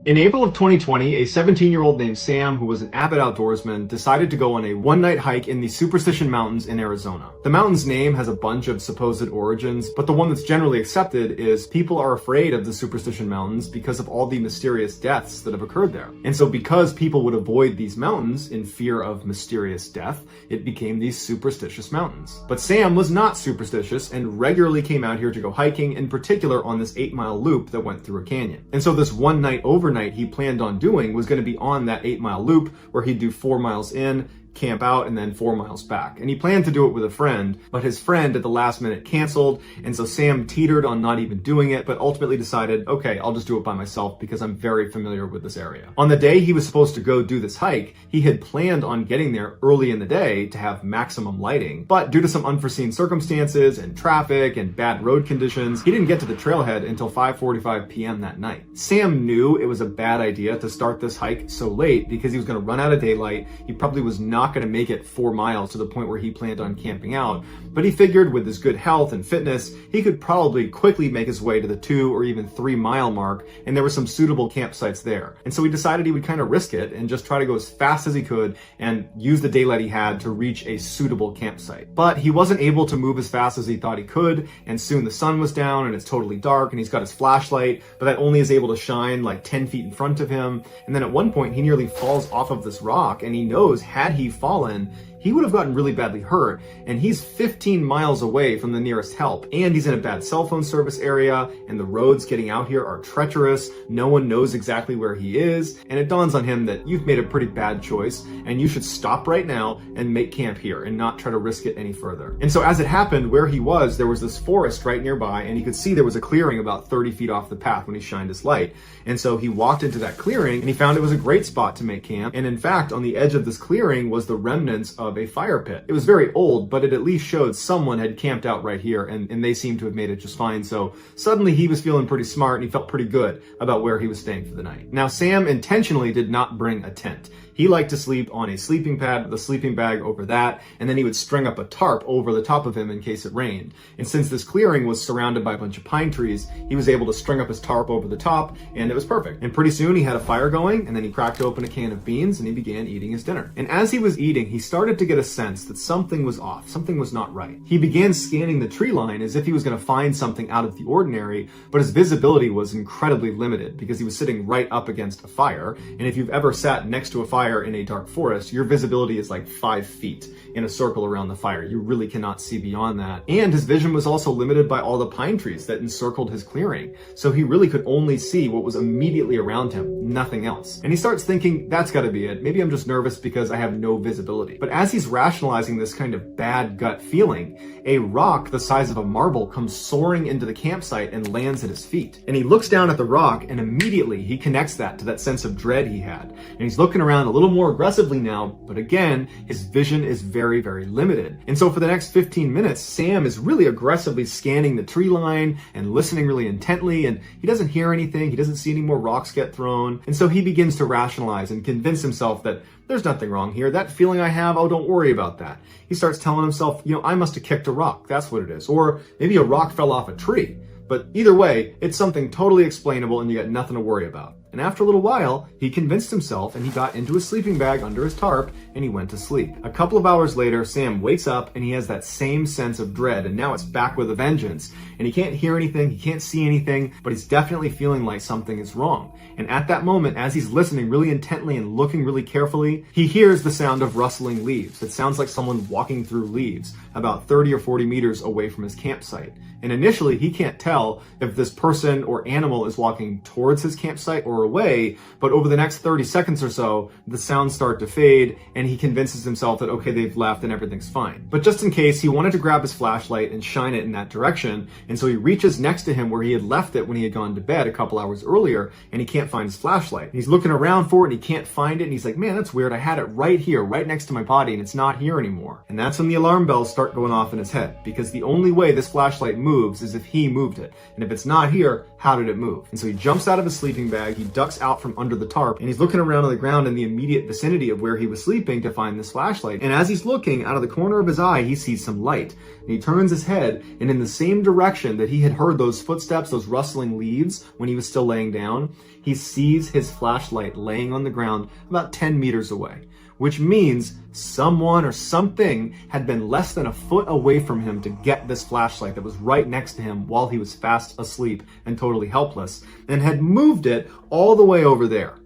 In April of 2020, a 17-year-old named Sam, who was an avid outdoorsman, decided to go on a one-night hike in the Superstition Mountains in Arizona. The mountain's name has a bunch of supposed origins, but the one that's generally accepted is people are afraid of the Superstition Mountains because of all the mysterious deaths that have occurred there. And so because people would avoid these mountains in fear of mysterious death, it became these superstitious mountains. But Sam was not superstitious and regularly came out here to go hiking, in particular on this 8-mile loop that went through a canyon. And so this one night overnight he planned on doing was going to be on that 8-mile loop where he'd do 4 miles in, camp out, and then 4 miles back. And he planned to do it with a friend, but his friend at the last minute canceled, and so Sam teetered on not even doing it, but ultimately decided, okay, I'll just do it by myself because I'm very familiar with this area. On the day he was supposed to go do this hike, he had planned on getting there early in the day to have maximum lighting, but due to some unforeseen circumstances and traffic and bad road conditions, he didn't get to the trailhead until 5:45 p.m. that night. Sam knew it was a bad idea to start this hike so late because he was going to run out of daylight. He probably was not going to make it 4 miles to the point where he planned on camping out, but he figured with his good health and fitness, he could probably quickly make his way to the 2 or even 3 mile mark, and there were some suitable campsites there. And so he decided he would kind of risk it and just try to go as fast as he could and use the daylight he had to reach a suitable campsite. But he wasn't able to move as fast as he thought he could, and soon the sun was down and it's totally dark, and he's got his flashlight, but that only is able to shine like 10 feet in front of him. And then at one point he nearly falls off of this rock, and he knows had he fallen, he would have gotten really badly hurt, and he's 15 miles away from the nearest help, and he's in a bad cell phone service area, and the roads getting out here are treacherous. No one knows exactly where he is, and it dawns on him that you've made a pretty bad choice, and you should stop right now and make camp here and not try to risk it any further. And so as it happened, where he was, there was this forest right nearby, and he could see there was a clearing about 30 feet off the path when he shined his light. And so he walked into that clearing, and he found it was a great spot to make camp, and in fact, on the edge of this clearing was the remnants of a fire pit. It was very old, but it at least showed someone had camped out right here, and they seemed to have made it just fine. So suddenly he was feeling pretty smart, and he felt pretty good about where he was staying for the night. Now, Sam intentionally did not bring a tent. He liked to sleep on a sleeping pad with a sleeping bag over that, and then he would string up a tarp over the top of him in case it rained. And since this clearing was surrounded by a bunch of pine trees, he was able to string up his tarp over the top, and it was perfect. And pretty soon he had a fire going, and then he cracked open a can of beans, and he began eating his dinner. And as he was eating, he started to get a sense that something was off, something was not right. He began scanning the tree line as if he was going to find something out of the ordinary, but his visibility was incredibly limited because he was sitting right up against a fire, and if you've ever sat next to a fire in a dark forest, your visibility is like 5 feet in a circle around the fire. You really cannot see beyond that. And his vision was also limited by all the pine trees that encircled his clearing. So he really could only see what was immediately around him, nothing else. And he starts thinking, that's gotta be it. Maybe I'm just nervous because I have no visibility. But as he's rationalizing this kind of bad gut feeling, a rock the size of a marble comes soaring into the campsite and lands at his feet. And he looks down at the rock, and immediately he connects that to that sense of dread he had. And he's looking around a little more aggressively now, but again, his vision is very, very limited. And so for the next 15 minutes, Sam is really aggressively scanning the tree line and listening really intently, and he doesn't hear anything. He doesn't see any more rocks get thrown. And so he begins to rationalize and convince himself that there's nothing wrong here. That feeling I have, oh, don't worry about that. He starts telling himself, I must have kicked a rock. That's what it is. Or maybe a rock fell off a tree. But either way, it's something totally explainable and you got nothing to worry about. And after a little while, he convinced himself and he got into his sleeping bag under his tarp and he went to sleep. A couple of hours later, Sam wakes up and he has that same sense of dread, and now it's back with a vengeance. And he can't hear anything, he can't see anything, but he's definitely feeling like something is wrong. And at that moment, as he's listening really intently and looking really carefully, he hears the sound of rustling leaves. It sounds like someone walking through leaves about 30 or 40 meters away from his campsite. And initially, he can't tell if this person or animal is walking towards his campsite or away, but over the next 30 seconds or so, the sounds start to fade, and he convinces himself that, okay, they've left and everything's fine. But just in case, he wanted to grab his flashlight and shine it in that direction, and so he reaches next to him where he had left it when he had gone to bed a couple hours earlier, and he can't find his flashlight. He's looking around for it, and he can't find it, and he's like, man, that's weird. I had it right here, right next to my body, and it's not here anymore. And that's when the alarm bells start going off in his head, because the only way this flashlight moves is if he moved it. And if it's not here, how did it move? And so he jumps out of his sleeping bag, he ducks out from under the tarp, and he's looking around on the ground in the immediate vicinity of where he was sleeping to find this flashlight. And as he's looking, out of the corner of his eye, he sees some light. And he turns his head, and in the same direction that he had heard those footsteps, those rustling leaves, when he was still laying down, he sees his flashlight laying on the ground about 10 meters away, which means someone or something had been less than a foot away from him to get this flashlight that was right next to him while he was fast asleep and totally helpless, and had moved it all the way over there.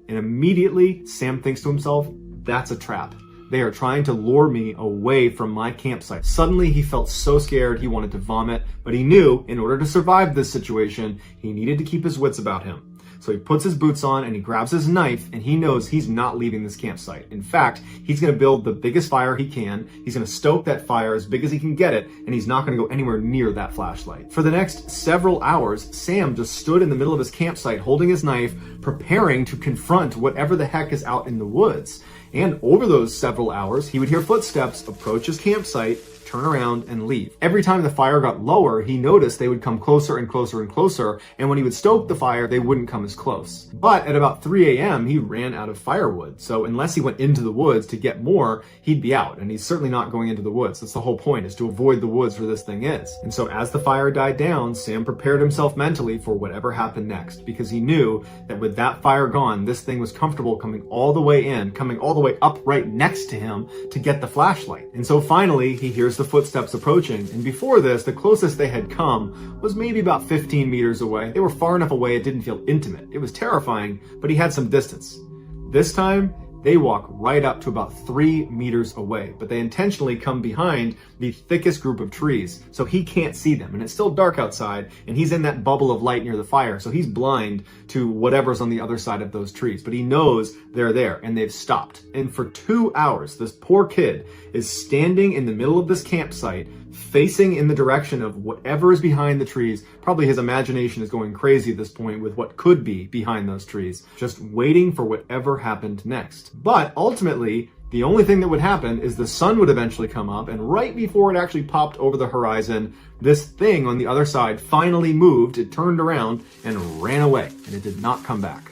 And immediately, Sam thinks to himself, that's a trap. They are trying to lure me away from my campsite. Suddenly, he felt so scared he wanted to vomit, but he knew in order to survive this situation, he needed to keep his wits about him. So he puts his boots on and he grabs his knife, and he knows he's not leaving this campsite. In fact, he's going to build the biggest fire he can. He's going to stoke that fire as big as he can get it, and he's not going to go anywhere near that flashlight. For the next several hours, Sam just stood in the middle of his campsite holding his knife, preparing to confront whatever the heck is out in the woods. And over those several hours, he would hear footsteps approach his campsite, turn around, and leave. Every time the fire got lower, he noticed they would come closer and closer and closer, and when he would stoke the fire, they wouldn't come as close. But at about 3 a.m., he ran out of firewood, so unless he went into the woods to get more, he'd be out, and he's certainly not going into the woods. That's the whole point, is to avoid the woods where this thing is. And so as the fire died down, Sam prepared himself mentally for whatever happened next, because he knew that with that fire gone, this thing was comfortable coming all the way in, coming all the way up right next to him to get the flashlight. And so finally, he hears the footsteps approaching, and before this, the closest they had come was maybe about 15 meters away. They were far enough away it didn't feel intimate. It was terrifying, but he had some distance. This time, they walk right up to about 3 meters away, but they intentionally come behind the thickest group of trees, so he can't see them, and it's still dark outside, and he's in that bubble of light near the fire, so he's blind to whatever's on the other side of those trees, but he knows they're there, and they've stopped. And for 2 hours, this poor kid is standing in the middle of this campsite, facing in the direction of whatever is behind the trees. Probably his imagination is going crazy at this point with what could be behind those trees, just waiting for whatever happened next. But ultimately, the only thing that would happen is the sun would eventually come up, and right before it actually popped over the horizon, this thing on the other side finally moved, it turned around and ran away, and it did not come back.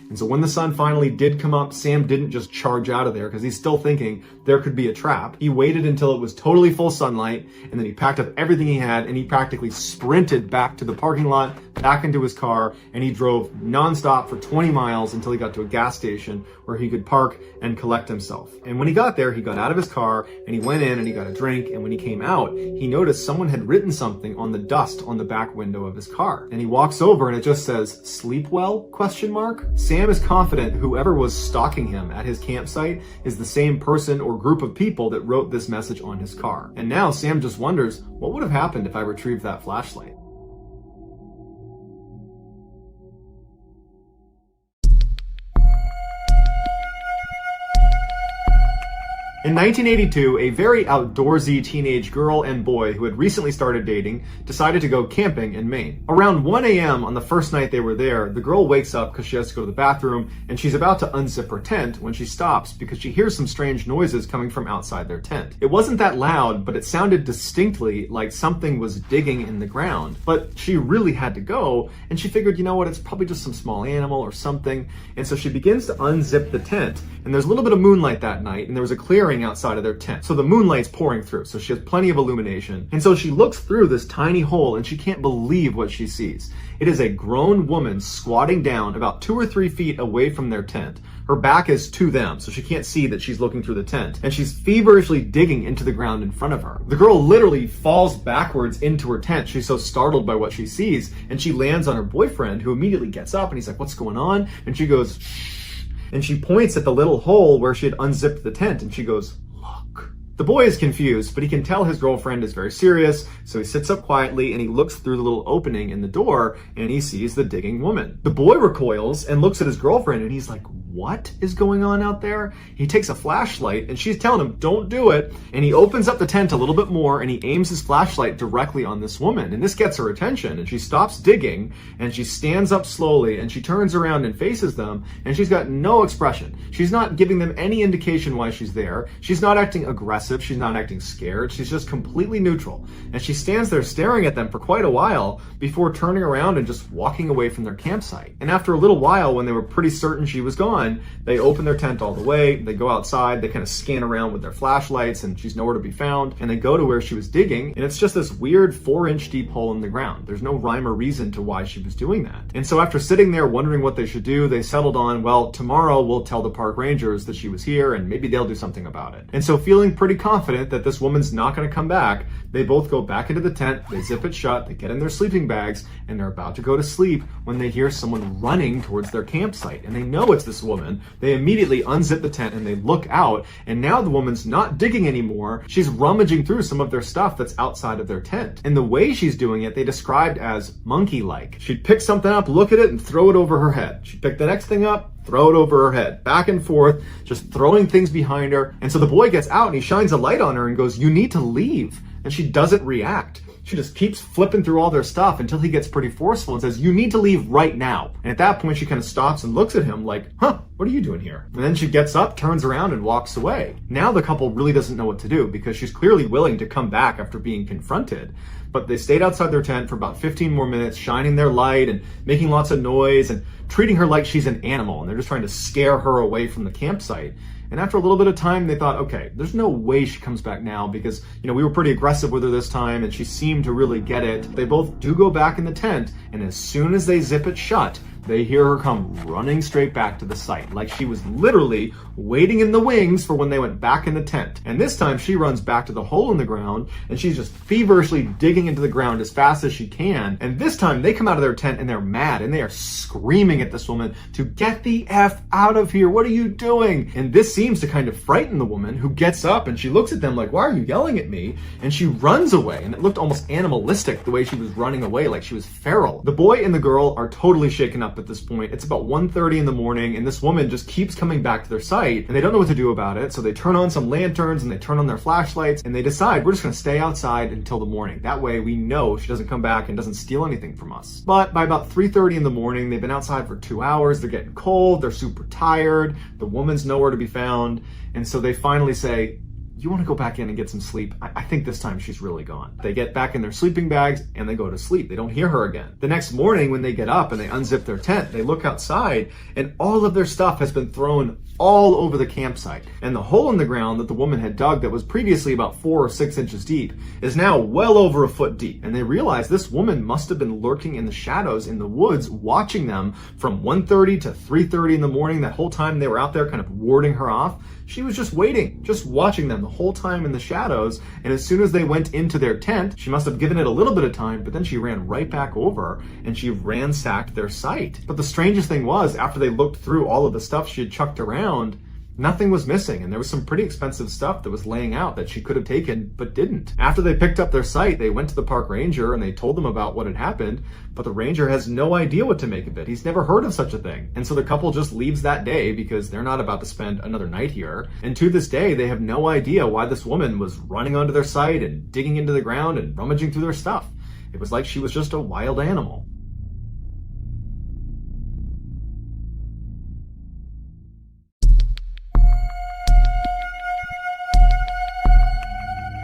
And so when the sun finally did come up, Sam didn't just charge out of there because he's still thinking there could be a trap. He waited until it was totally full sunlight, and then he packed up everything he had, and he practically sprinted back to the parking lot, back into his car, and he drove nonstop for 20 miles until he got to a gas station where he could park and collect himself. And when he got there, he got out of his car and he went in and he got a drink, and when he came out, he noticed someone had written something on the dust on the back window of his car. And he walks over and it just says, "Sleep well?" ? Sam is confident whoever was stalking him at his campsite is the same person or group of people that wrote this message on his car. And now Sam just wonders, what would have happened if I retrieved that flashlight? In 1982, a very outdoorsy teenage girl and boy who had recently started dating decided to go camping in Maine. Around 1 a.m. on the first night they were there, the girl wakes up because she has to go to the bathroom, and she's about to unzip her tent when she stops because she hears some strange noises coming from outside their tent. It wasn't that loud, but it sounded distinctly like something was digging in the ground. But she really had to go, and she figured, you know what, it's probably just some small animal or something. And so she begins to unzip the tent, and there's a little bit of moonlight that night, and there was a clearing outside of their tent. So the moonlight's pouring through, so she has plenty of illumination. And so she looks through this tiny hole and she can't believe what she sees. It is a grown woman squatting down about 2 or 3 feet away from their tent. Her back is to them, so she can't see that she's looking through the tent. And she's feverishly digging into the ground in front of her. The girl literally falls backwards into her tent. She's so startled by what she sees, and she lands on her boyfriend, who immediately gets up and he's like, "What's going on?" And she goes, "Shh." And she points at the little hole where she had unzipped the tent, and she goes, "Look." The boy is confused, but he can tell his girlfriend is very serious, so he sits up quietly and he looks through the little opening in the door, and he sees the digging woman. The boy recoils and looks at his girlfriend, and he's like, "What is going on out there?" He takes a flashlight, and she's telling him, "Don't do it." And he opens up the tent a little bit more, and he aims his flashlight directly on this woman. And this gets her attention, and she stops digging, and she stands up slowly, and she turns around and faces them, and she's got no expression. She's not giving them any indication why she's there. She's not acting aggressive aggressive. She's not acting scared. She's just completely neutral. And she stands there staring at them for quite a while before turning around and just walking away from their campsite. And after a little while, when they were pretty certain she was gone, they open their tent all the way. They go outside. They kind of scan around with their flashlights, and she's nowhere to be found. And they go to where she was digging, and it's just this weird 4-inch deep hole in the ground. There's no rhyme or reason to why she was doing that. And so after sitting there wondering what they should do, they settled on, well, tomorrow we'll tell the park rangers that she was here and maybe they'll do something about it. And so feeling pretty confident that this woman's not going to come back, they both go back into the tent, they zip it shut, they get in their sleeping bags, and they're about to go to sleep when they hear someone running towards their campsite. And they know it's this woman. They immediately unzip the tent and they look out, and now the woman's not digging anymore. She's rummaging through some of their stuff that's outside of their tent. And the way she's doing it, they described as monkey-like. She'd pick something up, look at it, and throw it over her head. She'd pick the next thing up, throw it over her head, back and forth, just throwing things behind her. And so the boy gets out and he shines a light on her and goes, "You need to leave." And she doesn't react. She just keeps flipping through all their stuff until he gets pretty forceful and says, "You need to leave right now." And at that point, she kind of stops and looks at him like, "Huh, what are you doing here?" And then she gets up, turns around, and walks away. Now the couple really doesn't know what to do because she's clearly willing to come back after being confronted. But they stayed outside their tent for about 15 more minutes, shining their light and making lots of noise and treating her like she's an animal. And they're just trying to scare her away from the campsite. And after a little bit of time, they thought, okay, there's no way she comes back now because, we were pretty aggressive with her this time and she seemed to really get it. They both do go back in the tent, and as soon as they zip it shut, they hear her come running straight back to the site, like she was literally waiting in the wings for when they went back in the tent. And this time she runs back to the hole in the ground and she's just feverishly digging into the ground as fast as she can. And this time they come out of their tent and they're mad and they are screaming at this woman to get the F out of here. What are you doing? And this seems to kind of frighten the woman, who gets up and she looks at them like, "Why are you yelling at me?" And she runs away, and it looked almost animalistic the way she was running away, like she was feral. The boy and the girl are totally shaken up at this point. It's about 1:30 in the morning and this woman just keeps coming back to their site and they don't know what to do about it. So they turn on some lanterns and they turn on their flashlights and they decide, we're just going to stay outside until the morning. That way we know she doesn't come back and doesn't steal anything from us. But by about 3:30 in the morning, they've been outside for 2 hours. They're getting cold. They're super tired. The woman's nowhere to be found. And so they finally say, "You want to go back in and get some sleep? I think this time she's really gone." They get back in their sleeping bags and they go to sleep. They don't hear her again. The next morning when they get up and they unzip their tent, they look outside and all of their stuff has been thrown all over the campsite. And the hole in the ground that the woman had dug that was previously about 4 or 6 inches deep is now well over a foot deep. And they realize this woman must have been lurking in the shadows in the woods, watching them from 1:30 to 3:30 in the morning. That whole time they were out there kind of warding her off. She was just waiting, just watching them the whole time in the shadows. And as soon as they went into their tent, she must have given it a little bit of time, but then she ran right back over and she ransacked their site. But the strangest thing was, after they looked through all of the stuff she had chucked around, nothing was missing, and there was some pretty expensive stuff that was laying out that she could have taken but didn't. After they picked up their site, they went to the park ranger and they told them about what had happened, but the ranger has no idea what to make of it. He's never heard of such a thing. And so the couple just leaves that day because they're not about to spend another night here. And to this day, they have no idea why this woman was running onto their site and digging into the ground and rummaging through their stuff. It was like she was just a wild animal.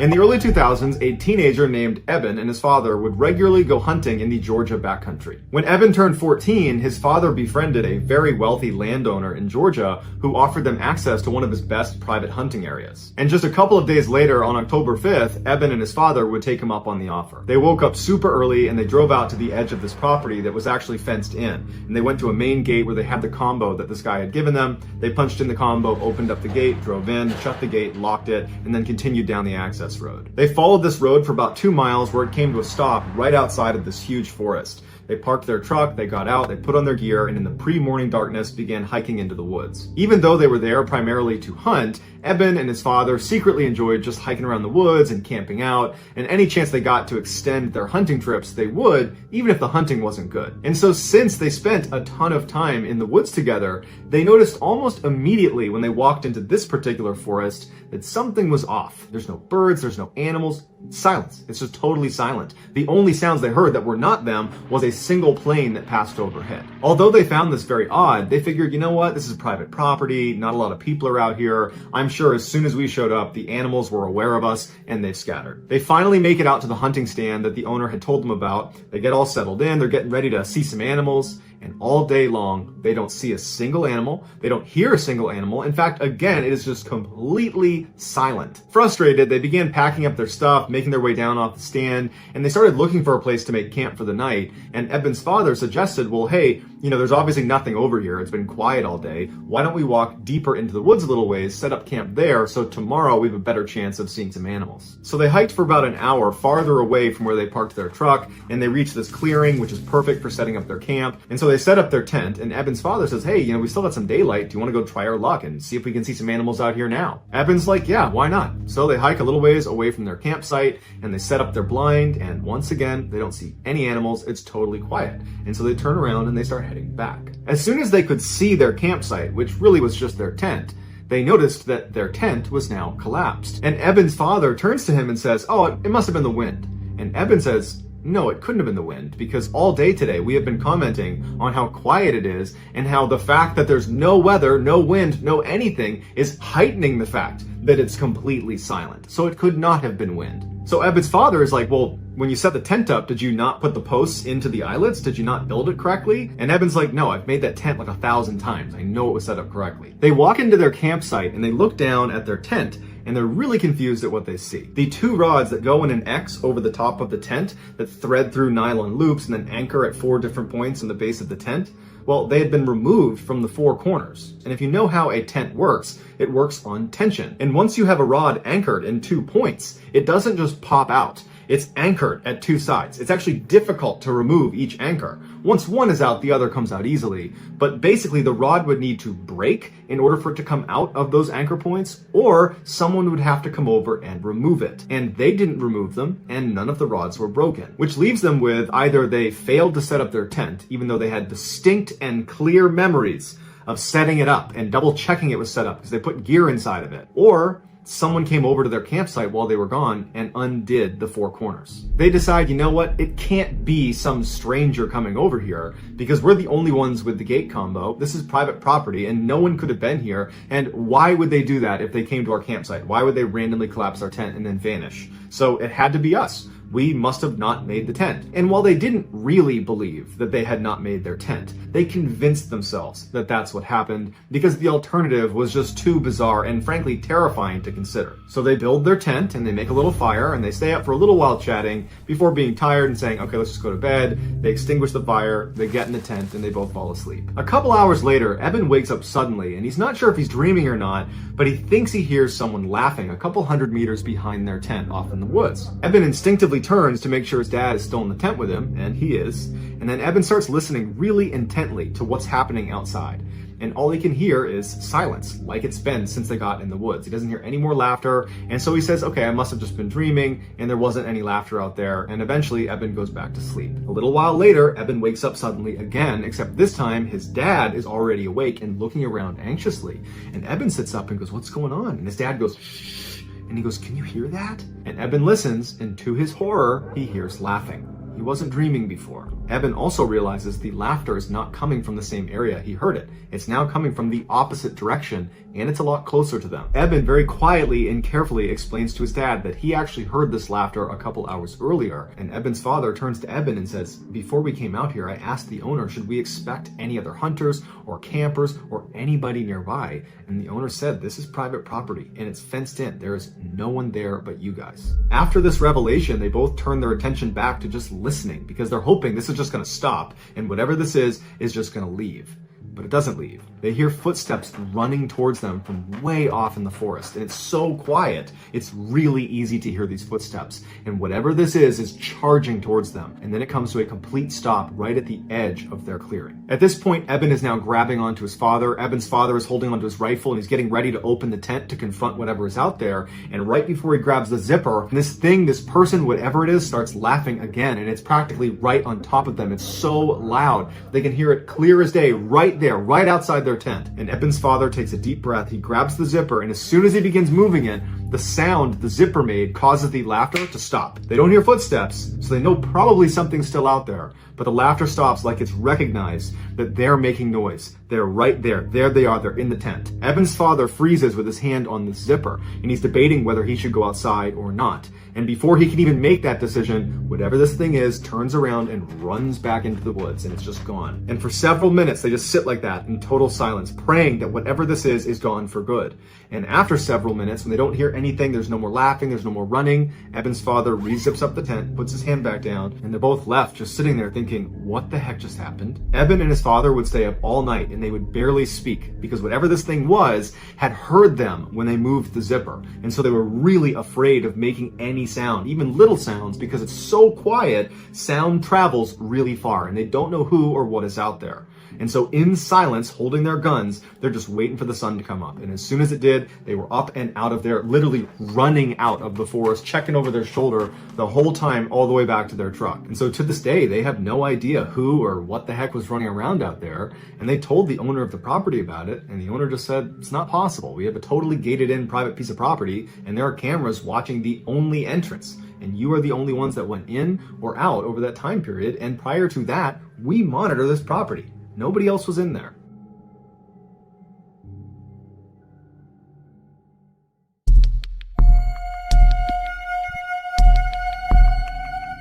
In the early 2000s, a teenager named Eben and his father would regularly go hunting in the Georgia backcountry. When Eben turned 14, his father befriended a very wealthy landowner in Georgia who offered them access to one of his best private hunting areas. And just a couple of days later, on October 5th, Eben and his father would take him up on the offer. They woke up super early and they drove out to the edge of this property that was actually fenced in. And they went to a main gate where they had the combo that this guy had given them. They punched in the combo, opened up the gate, drove in, shut the gate, locked it, and then continued down the access road. They followed this road for about 2 miles where it came to a stop right outside of this huge forest. They parked their truck, they got out, they put on their gear, and in the pre-morning darkness began hiking into the woods. Even though they were there primarily to hunt, Eben and his father secretly enjoyed just hiking around the woods and camping out, and any chance they got to extend their hunting trips, they would, even if the hunting wasn't good. And so since they spent a ton of time in the woods together, they noticed almost immediately when they walked into this particular forest that something was off. There's no birds, there's no animals, silence. It's just totally silent. The only sounds they heard that were not them was a single plane that passed overhead. Although they found this very odd, they figured, you know what, this is private property, not a lot of people are out here. I'm sure as soon as we showed up, the animals were aware of us and they've scattered. They finally make it out to the hunting stand that the owner had told them about. They get all settled in, they're getting ready to see some animals, and all day long, they don't see a single animal. They don't hear a single animal. In fact, again, it is just completely silent. Frustrated, they began packing up their stuff, making their way down off the stand, and they started looking for a place to make camp for the night. And Eben's father suggested, well, hey, there's obviously nothing over here. It's been quiet all day. Why don't we walk deeper into the woods a little ways, set up camp there, so tomorrow we have a better chance of seeing some animals. So they hiked for about an hour farther away from where they parked their truck, and they reached this clearing, which is perfect for setting up their camp. And so they set up their tent, and Eben's father says, hey, we still got some daylight. Do you want to go try our luck and see if we can see some animals out here now? Eben's like, yeah, why not? So they hike a little ways away from their campsite, and they set up their blind, and once again, they don't see any animals. It's totally quiet. And so they turn around and they start heading back. As soon as they could see their campsite, which really was just their tent, they noticed that their tent was now collapsed. And Eben's father turns to him and says, oh, it must have been the wind. And Eben says, no, it couldn't have been the wind, because all day today we have been commenting on how quiet it is and how the fact that there's no weather, no wind, no anything is heightening the fact that it's completely silent. So it could not have been wind. So Eben's father is like, well, when you set the tent up, did you not put the posts into the eyelets? Did you not build it correctly? And Eben's like, no, I've made that tent like 1,000 times. I know it was set up correctly. They walk into their campsite and they look down at their tent, and they're really confused at what they see. The two rods that go in an X over the top of the tent that thread through nylon loops and then anchor at 4 different points in the base of the tent, well, they had been removed from the 4 corners. And if you know how a tent works, it works on tension. And once you have a rod anchored in 2 points, it doesn't just pop out. It's anchored at 2 sides. It's actually difficult to remove each anchor. Once one is out, the other comes out easily. But basically, the rod would need to break in order for it to come out of those anchor points, or someone would have to come over and remove it. And they didn't remove them, and none of the rods were broken. Which leaves them with either they failed to set up their tent, even though they had distinct and clear memories of setting it up and double checking it was set up because they put gear inside of it, or someone came over to their campsite while they were gone and undid the 4 corners. They decide, you know what, it can't be some stranger coming over here because we're the only ones with the gate combo. This is private property and no one could have been here. And why would they do that if they came to our campsite? Why would they randomly collapse our tent and then vanish? So it had to be us. We must have not made the tent. And while they didn't really believe that they had not made their tent, they convinced themselves that that's what happened because the alternative was just too bizarre and frankly terrifying to consider. So they build their tent and they make a little fire and they stay up for a little while chatting before being tired and saying, okay, let's just go to bed. They extinguish the fire, they get in the tent, and they both fall asleep. A couple hours later, Eben wakes up suddenly and he's not sure if he's dreaming or not, but he thinks he hears someone laughing a couple hundred meters behind their tent off in the woods. Eben instinctively turns to make sure his dad is still in the tent with him, and he is. And then Eben starts listening really intently to what's happening outside. And all he can hear is silence, like it's been since they got in the woods. He doesn't hear any more laughter, and so he says, okay, I must have just been dreaming, and there wasn't any laughter out there, and eventually Eben goes back to sleep. A little while later, Eben wakes up suddenly again, except this time his dad is already awake and looking around anxiously. And Eben sits up and goes, what's going on? And his dad goes, shh, and he goes, can you hear that? And Eben listens, and to his horror, he hears laughing. He wasn't dreaming before. Eben also realizes the laughter is not coming from the same area he heard it. It's now coming from the opposite direction, and it's a lot closer to them. Eben very quietly and carefully explains to his dad that he actually heard this laughter a couple hours earlier, and Eben's father turns to Eben and says, before we came out here, I asked the owner, should we expect any other hunters or campers or anybody nearby? And the owner said, this is private property and it's fenced in. There is no one there but you guys. After this revelation, they both turn their attention back to just listening because they're hoping this is just going to stop and whatever this is just going to leave. But it doesn't leave. They hear footsteps running towards them from way off in the forest, and it's so quiet, it's really easy to hear these footsteps. And whatever this is charging towards them, and then it comes to a complete stop right at the edge of their clearing. At this point, Eben is now grabbing onto his father. Eben's father is holding onto his rifle, and he's getting ready to open the tent to confront whatever is out there. And right before he grabs the zipper, this person, whatever it is, starts laughing again, and it's practically right on top of them. It's so loud. They can hear it clear as day right there, right outside their tent. And Eben's father takes a deep breath, he grabs the zipper, and as soon as he begins moving it, The sound the zipper made causes the laughter to stop. They don't hear footsteps, so they know probably something's still out there. But the laughter stops like it's recognized that they're making noise. They're right there. There they are. They're in the tent. Eben's father freezes with his hand on the zipper, and he's debating whether he should go outside or not. And before he can even make that decision, whatever this thing is turns around and runs back into the woods, and it's just gone. And for several minutes, they just sit like that in total silence, praying that whatever this is gone for good. And after several minutes, when they don't hear anything, there's no more laughing, there's no more running, Eben's father re-zips up the tent, puts his hand back down, and they're both left just sitting there thinking, what the heck just happened? Eben and his father would stay up all night, and they would barely speak, because whatever this thing was had heard them when they moved the zipper. And so they were really afraid of making any sound, even little sounds, because it's so quiet, sound travels really far, and they don't know who or what is out there. And so in silence, holding their guns, they're just waiting for the sun to come up. And as soon as it did, they were up and out of there, literally running out of the forest, checking over their shoulder the whole time, all the way back to their truck. And so to this day, they have no idea who or what the heck was running around out there. And they told the owner of the property about it. And the owner just said, it's not possible. We have a totally gated in private piece of property, and there are cameras watching the only entrance. And you are the only ones that went in or out over that time period. And prior to that, we monitor this property. Nobody else was in there.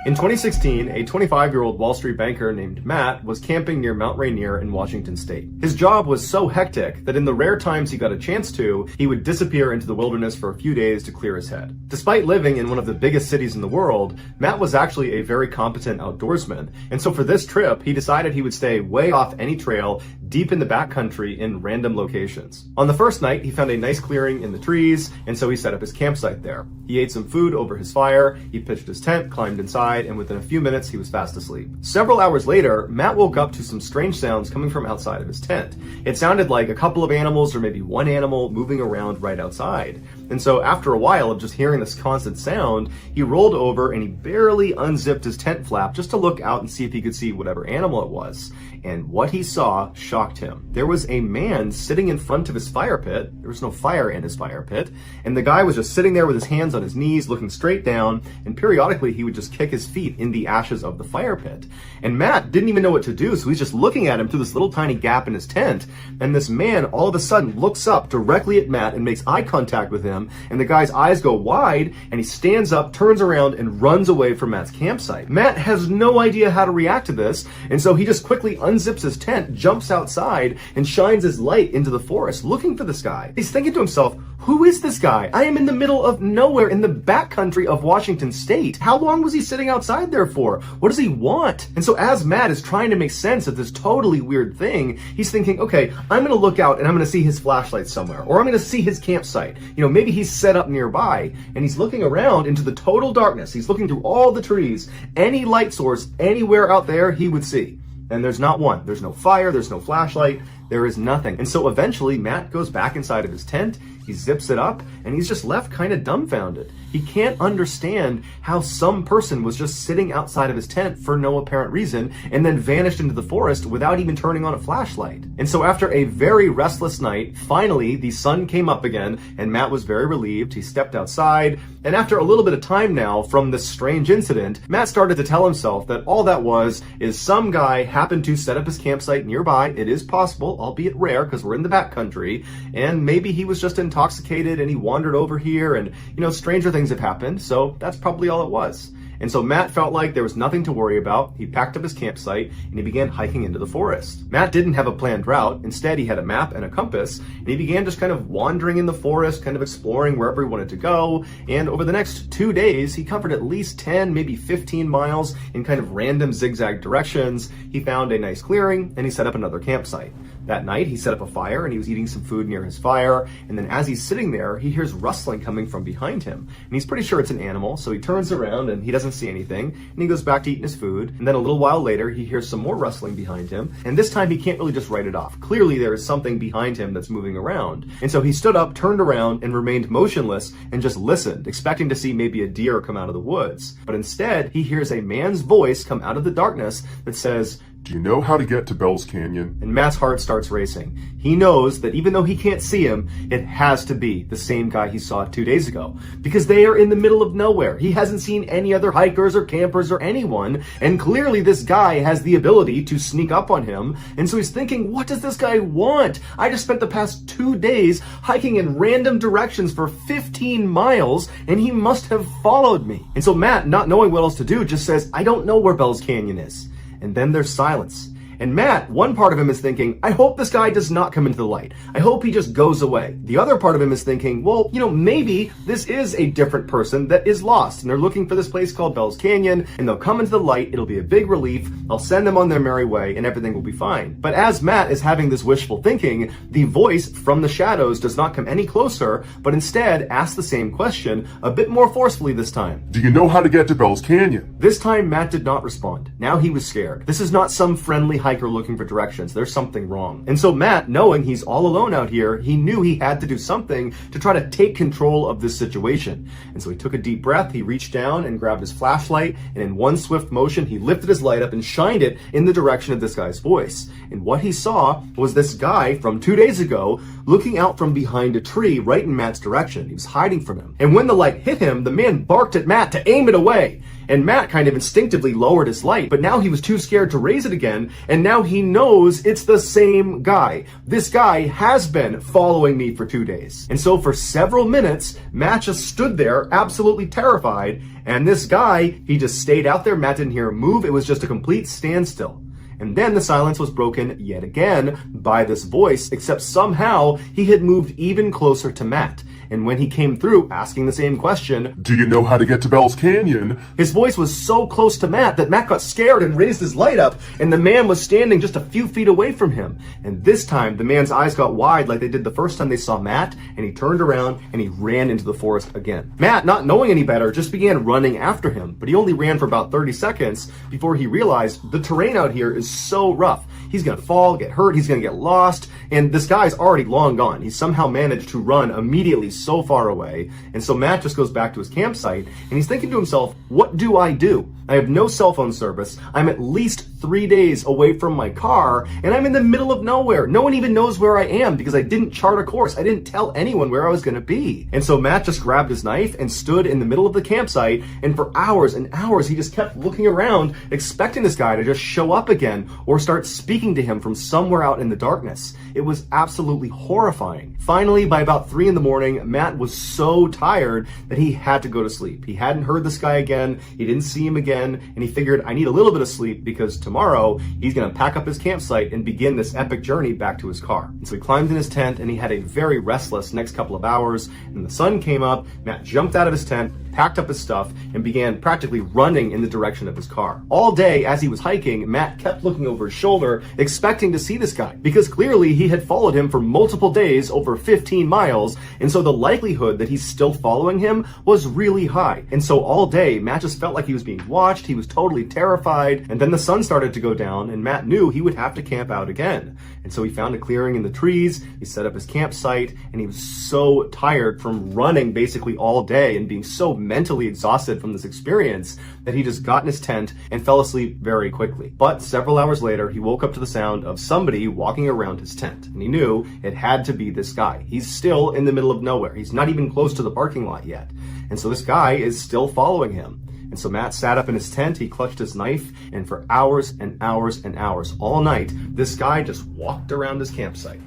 In 2016, a 25-year-old Wall Street banker named Matt was camping near Mount Rainier in Washington state. His job was so hectic that in the rare times he got a chance to, he would disappear into the wilderness for a few days to clear his head. Despite living in one of the biggest cities in the world, Matt was actually a very competent outdoorsman, and so for this trip, he decided he would stay way off any trail, deep in the backcountry in random locations. On the first night, he found a nice clearing in the trees, and so he set up his campsite there. He ate some food over his fire, he pitched his tent, climbed inside, and within a few minutes, he was fast asleep. Several hours later, Matt woke up to some strange sounds coming from outside of his tent. It sounded like a couple of animals or maybe one animal moving around right outside. And so after a while of just hearing this constant sound, he rolled over and he barely unzipped his tent flap just to look out and see if he could see whatever animal it was. And what he saw shocked him. There was a man sitting in front of his fire pit. There was no fire in his fire pit. And the guy was just sitting there with his hands on his knees, looking straight down. And periodically he would just kick his feet in the ashes of the fire pit. And Matt didn't even know what to do. So he's just looking at him through this little tiny gap in his tent. And this man all of a sudden looks up directly at Matt and makes eye contact with him. And the guy's eyes go wide and he stands up, turns around and runs away from Matt's campsite. Matt has no idea how to react to this. And so he just quickly unzips his tent, jumps outside, and shines his light into the forest looking for this guy. He's thinking to himself, who is this guy? I am in the middle of nowhere in the backcountry of Washington state. How long was he sitting outside there for? What does he want? And so as Matt is trying to make sense of this totally weird thing, he's thinking, okay, I'm going to look out and I'm going to see his flashlight somewhere, or I'm going to see his campsite. You know, maybe he's set up nearby, and he's looking around into the total darkness. He's looking through all the trees, any light source anywhere out there he would see. And there's not one. There's no fire, there's no flashlight, there is nothing. And so eventually Matt goes back inside of his tent, he zips it up, and he's just left kind of dumbfounded. He can't understand how some person was just sitting outside of his tent for no apparent reason and then vanished into the forest without even turning on a flashlight. And so after a very restless night, finally the sun came up again and Matt was very relieved. He stepped outside, and after a little bit of time now from this strange incident, Matt started to tell himself that all that was is some guy happened to set up his campsite nearby. It is possible, albeit rare because we're in the backcountry, and maybe he was just intoxicated and he wandered over here, and you know, stranger things have happened, so that's probably all it was. And so Matt felt like there was nothing to worry about. He packed up his campsite and he began hiking into the forest. Matt didn't have a planned route. Instead, he had a map and a compass, and he began just kind of wandering in the forest, kind of exploring wherever he wanted to go. And over the next 2 days, he covered at least 10, maybe 15 miles in kind of random zigzag directions. He found a nice clearing and he set up another campsite. That night, he set up a fire and he was eating some food near his fire. And then as he's sitting there, he hears rustling coming from behind him. And he's pretty sure it's an animal, so he turns around and he doesn't see anything. And he goes back to eating his food. And then a little while later, he hears some more rustling behind him. And this time, he can't really just write it off. Clearly, there is something behind him that's moving around. And so he stood up, turned around, and remained motionless and just listened, expecting to see maybe a deer come out of the woods. But instead, he hears a man's voice come out of the darkness that says, Do you know how to get to Bell's Canyon? And Matt's heart starts racing. He knows that even though he can't see him, it has to be the same guy he saw 2 days ago. Because they are in the middle of nowhere. He hasn't seen any other hikers or campers or anyone, and clearly this guy has the ability to sneak up on him. And so he's thinking, what does this guy want? I just spent the past 2 days hiking in random directions for 15 miles, and he must have followed me. And so Matt, not knowing what else to do, just says, I don't know where Bell's Canyon is. And then there's silence. And Matt, one part of him is thinking, I hope this guy does not come into the light. I hope he just goes away. The other part of him is thinking, well, maybe this is a different person that is lost, and they're looking for this place called Bell's Canyon, and they'll come into the light. It'll be a big relief. I'll send them on their merry way, and everything will be fine. But as Matt is having this wishful thinking, the voice from the shadows does not come any closer, but instead asks the same question, a bit more forcefully this time. Do you know how to get to Bell's Canyon? This time, Matt did not respond. Now he was scared. This is not some friendly hiker looking for directions. There's something wrong. And so Matt, knowing he's all alone out here, he knew he had to do something to try to take control of this situation. And so he took a deep breath, he reached down and grabbed his flashlight, and in one swift motion, he lifted his light up and shined it in the direction of this guy's voice. And what he saw was this guy from 2 days ago looking out from behind a tree right in Matt's direction. He was hiding from him. And when the light hit him, the man barked at Matt to aim it away. And Matt kind of instinctively lowered his light, but now he was too scared to raise it again, and now he knows it's the same guy. This guy has been following me for 2 days. And so for several minutes, Matt just stood there absolutely terrified, and this guy, he just stayed out there. Matt didn't hear him move. It was just a complete standstill. And then the silence was broken yet again by this voice, except somehow he had moved even closer to Matt. And when he came through asking the same question, do you know how to get to Bell's Canyon? His voice was so close to Matt that Matt got scared and raised his light up, and the man was standing just a few feet away from him. And this time, the man's eyes got wide like they did the first time they saw Matt, and he turned around and he ran into the forest again. Matt, not knowing any better, just began running after him, but he only ran for about 30 seconds before he realized the terrain out here is so rough. He's gonna fall, get hurt, he's gonna get lost, and this guy's already long gone. He somehow managed to run immediately so far away, and so Matt just goes back to his campsite, and he's thinking to himself, what do? I have no cell phone service, I'm at least 3 days away from my car, and I'm in the middle of nowhere. No one even knows where I am because I didn't chart a course. I didn't tell anyone where I was gonna be. And so Matt just grabbed his knife and stood in the middle of the campsite, and for hours and hours he just kept looking around, expecting this guy to just show up again or start speaking to him from somewhere out in the darkness. It was absolutely horrifying. Finally, by about 3 in the morning, Matt was so tired that he had to go to sleep. He hadn't heard this guy again, he didn't see him again, and he figured, I need a little bit of sleep because tomorrow he's gonna pack up his campsite and begin this epic journey back to his car. And so he climbed in his tent, and he had a very restless next couple of hours, and the sun came up. Matt jumped out of his tent, packed up his stuff, and began practically running in the direction of his car. All day as he was hiking, Matt kept looking over his shoulder, expecting to see this guy, because clearly he had followed him for multiple days, over 15 miles, and so the likelihood that he's still following him was really high. And so all day, Matt just felt like he was being watched. He was totally terrified, and then the sun started to go down, and Matt knew he would have to camp out again. And so he found a clearing in the trees, he set up his campsite, and he was so tired from running basically all day and being so mentally exhausted from this experience that he just got in his tent and fell asleep very quickly. But several hours later, he woke up to the sound of somebody walking around his tent, and he knew it had to be this guy. He's still in the middle of nowhere. He's not even close to the parking lot yet. And so this guy is still following him. And so Matt sat up in his tent, he clutched his knife, and for hours and hours and hours, all night, this guy just walked around his campsite.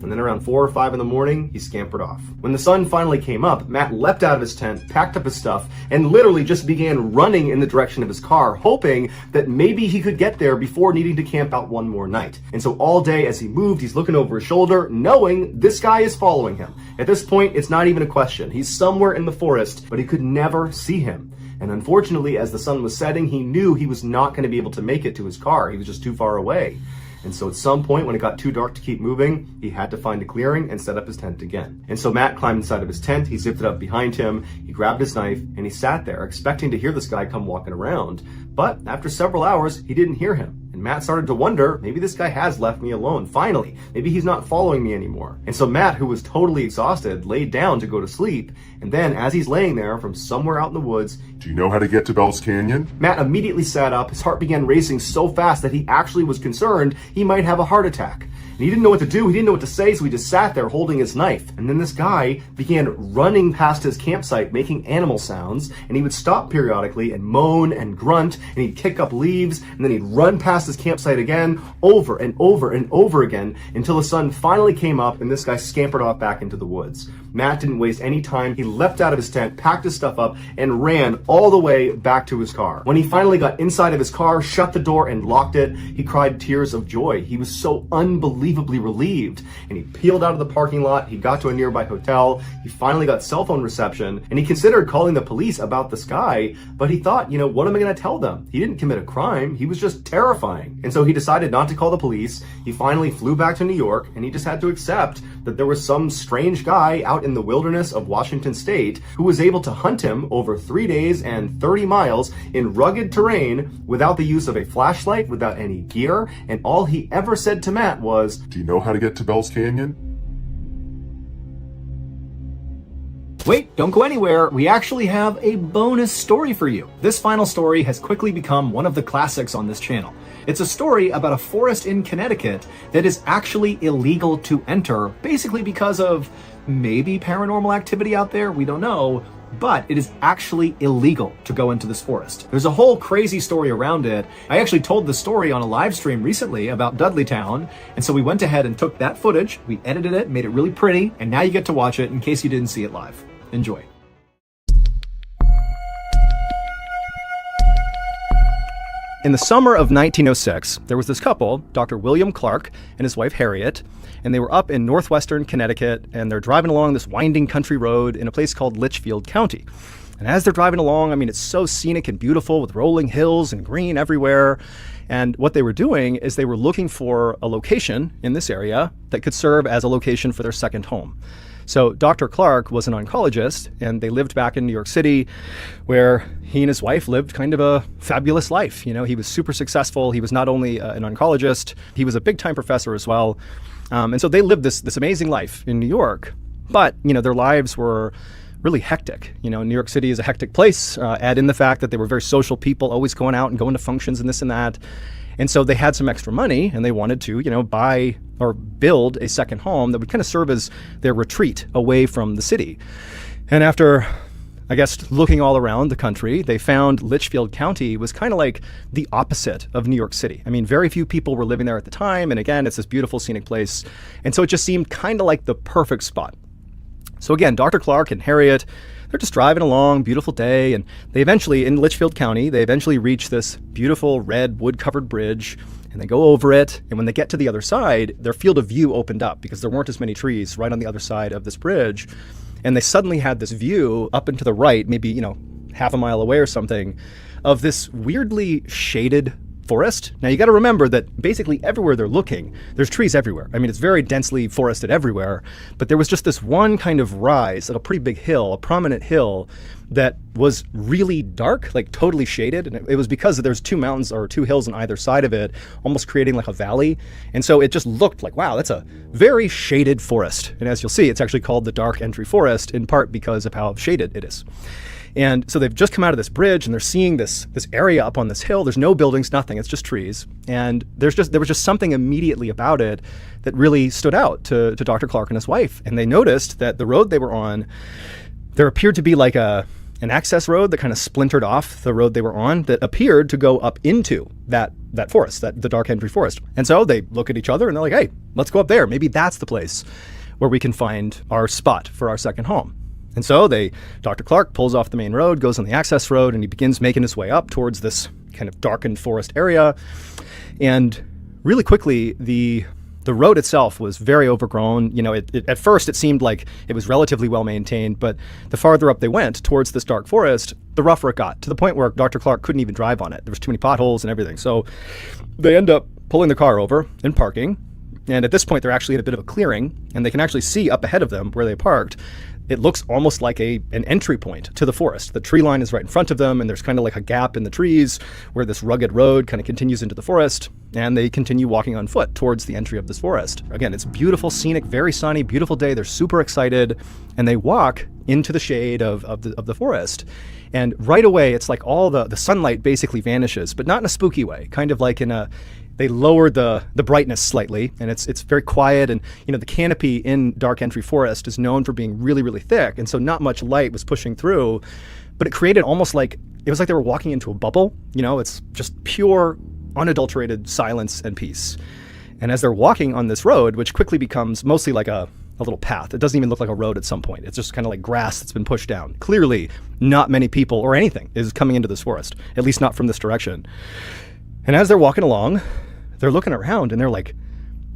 And then around 4 or 5 in the morning, he scampered off. When the sun finally came up, Matt leapt out of his tent, packed up his stuff, and literally just began running in the direction of his car, hoping that maybe he could get there before needing to camp out one more night. And so all day as he moved, he's looking over his shoulder, knowing this guy is following him. At this point, it's not even a question. He's somewhere in the forest, but he could never see him. And unfortunately, as the sun was setting, he knew he was not going to be able to make it to his car. He was just too far away. And so at some point, when it got too dark to keep moving, he had to find a clearing and set up his tent again. And so Matt climbed inside of his tent, he zipped it up behind him, he grabbed his knife, and he sat there expecting to hear this guy come walking around. But after several hours, he didn't hear him. And And Matt started to wonder, maybe this guy has left me alone, finally. Maybe he's not following me anymore. And so Matt, who was totally exhausted, laid down to go to sleep. And then, as he's laying there from somewhere out in the woods, Do you know how to get to Bell's Canyon? Matt immediately sat up. His heart began racing so fast that he actually was concerned he might have a heart attack. And he didn't know what to do, he didn't know what to say, so he just sat there holding his knife. And then this guy began running past his campsite, making animal sounds, and he would stop periodically and moan and grunt, and he'd kick up leaves, and then he'd run past his campsite again, over and over and over again, until the sun finally came up and this guy scampered off back into the woods. Matt didn't waste any time. He leapt out of his tent, packed his stuff up, and ran all the way back to his car. When he finally got inside of his car, shut the door, and locked it, he cried tears of joy. He was so unbelievably relieved. And he peeled out of the parking lot. He got to a nearby hotel. He finally got cell phone reception, and he considered calling the police about this guy, but he thought, what am I going to tell them? He didn't commit a crime. He was just terrifying. And so he decided not to call the police. He finally flew back to New York, and he just had to accept that there was some strange guy out in the wilderness of Washington State who was able to hunt him over 3 days and 30 miles in rugged terrain without the use of a flashlight, without any gear, and all he ever said to Matt was, Do you know how to get to Bell's Canyon? Wait, don't go anywhere. We actually have a bonus story for you. This final story has quickly become one of the classics on this channel. It's a story about a forest in Connecticut that is actually illegal to enter, basically because of maybe paranormal activity out there, we don't know, but it is actually illegal to go into this forest. There's a whole crazy story around it. I actually told the story on a live stream recently about Dudleytown, and so we went ahead and took that footage, we edited it, made it really pretty, and now you get to watch it in case you didn't see it live. Enjoy. In the summer of 1906, there was this couple, Dr. William Clark and his wife Harriet, and they were up in northwestern Connecticut, and they're driving along this winding country road in a place called Litchfield County. And as they're driving along, it's so scenic and beautiful with rolling hills and green everywhere. And what they were doing is they were looking for a location in this area that could serve as a location for their second home. So Dr. Clark was an oncologist, and they lived back in New York City, where he and his wife lived kind of a fabulous life. He was super successful. He was not only an oncologist, he was a big-time professor as well. And so they lived this amazing life in New York. But, their lives were really hectic. New York City is a hectic place. Add in the fact that they were very social people, always going out and going to functions and this and that. And so they had some extra money, and they wanted to, buy or build a second home that would kind of serve as their retreat away from the city. And after, I guess, looking all around the country, they found Litchfield County was kind of like the opposite of New York City. Very few people were living there at the time. And again, it's this beautiful scenic place. And so it just seemed kind of like the perfect spot. So again, Dr. Clark and Harriet, they're just driving along, beautiful day, and they eventually, in Litchfield County, they eventually reach this beautiful red wood-covered bridge, and they go over it, and when they get to the other side, their field of view opened up because there weren't as many trees right on the other side of this bridge, and they suddenly had this view up and to the right, maybe, half a mile away or something, of this weirdly shaded forest. Now you got to remember that basically everywhere they're looking, there's trees everywhere. It's very densely forested everywhere, but there was just this one kind of rise, like a pretty big hill, a prominent hill that was really dark, like totally shaded. And it was because there's two mountains or two hills on either side of it, almost creating like a valley. And so it just looked like, wow, that's a very shaded forest. And as you'll see, it's actually called the Dark Entry Forest in part because of how shaded it is. And so they've just come out of this bridge, and they're seeing this area up on this hill. There's no buildings, nothing. It's just trees. And there was just something immediately about it that really stood out to Dr. Clark and his wife. And they noticed that the road they were on, there appeared to be like an access road that kind of splintered off the road they were on that appeared to go up into that forest, the Dark Entry Forest. And so they look at each other and they're like, hey, let's go up there. Maybe that's the place where we can find our spot for our second home. And so Dr. Clark pulls off the main road, goes on the access road, and he begins making his way up towards this kind of darkened forest area. And really quickly, the road itself was very overgrown. At first it seemed like it was relatively well maintained, but the farther up they went towards this dark forest, the rougher it got, to the point where Dr. Clark couldn't even drive on it. There was too many potholes and everything. So they end up pulling the car over and parking. And at this point, they're actually in a bit of a clearing, and they can actually see up ahead of them where they parked it looks almost like an entry point to the forest. The tree line is right in front of them, and there's kind of like a gap in the trees where this rugged road kind of continues into the forest, and they continue walking on foot towards the entry of this forest. Again, it's beautiful, scenic, very sunny, beautiful day. They're super excited, and they walk into the shade of the forest. And right away, it's like all the sunlight basically vanishes, but not in a spooky way, kind of like they lowered the brightness slightly, and it's very quiet. And the canopy in dark entry forest is known for being really, really thick, and so not much light was pushing through, but it created almost like it was like they were walking into a bubble. It's just pure, unadulterated silence and peace. And as they're walking on this road, which quickly becomes mostly like a little path, it doesn't even look like a road at some point. It's just kind of like grass that's been pushed down. Clearly, not many people or anything is coming into this forest, at least not from this direction. And as they're walking along, they're looking around and they're like,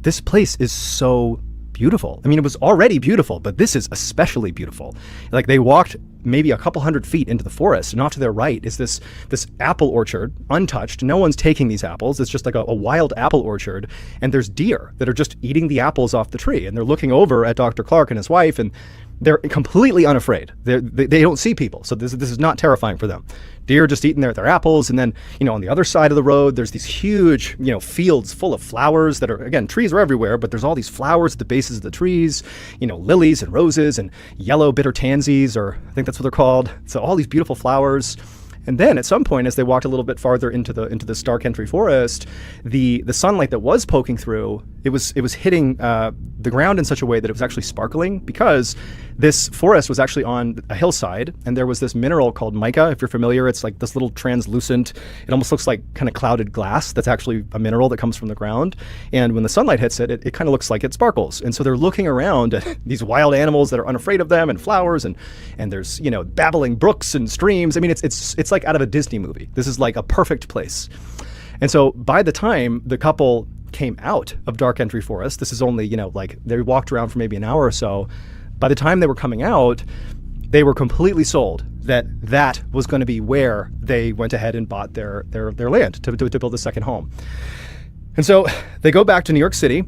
this place is so beautiful. I mean, it was already beautiful, but this is especially beautiful. Like, they walked maybe a couple hundred feet into the forest, and off to their right is this apple orchard, untouched. No one's taking these apples. It's just like a wild apple orchard, and there's deer that are just eating the apples off the tree, and they're looking over at Dr. Clark and his wife, and they're completely unafraid. They don't see people, so this is not terrifying for them. Deer just eating their apples, and then on the other side of the road, there's these huge fields full of flowers that are, again, trees are everywhere, but there's all these flowers at the bases of the trees, lilies and roses and yellow bitter tansies, or I think that's what they're called. So all these beautiful flowers. And then at some point, as they walked a little bit farther into this dark entry forest, the sunlight that was poking through, it was hitting the ground in such a way that it was actually sparkling, because this forest was actually on a hillside, and there was this mineral called mica. If you're familiar, it's like this little translucent, it almost looks like kind of clouded glass. That's actually a mineral that comes from the ground. And when the sunlight hits it, it kind of looks like it sparkles. And so they're looking around at these wild animals that are unafraid of them, and flowers, and there's babbling brooks and streams. I mean, it's like out of a Disney movie. This is like a perfect place. And so by the time the couple came out of dark entry forest, this is only, like they walked around for maybe an hour or so. By the time they were coming out, they were completely sold that was going to be where they went ahead and bought their land to build a second home. And so they go back to New York City,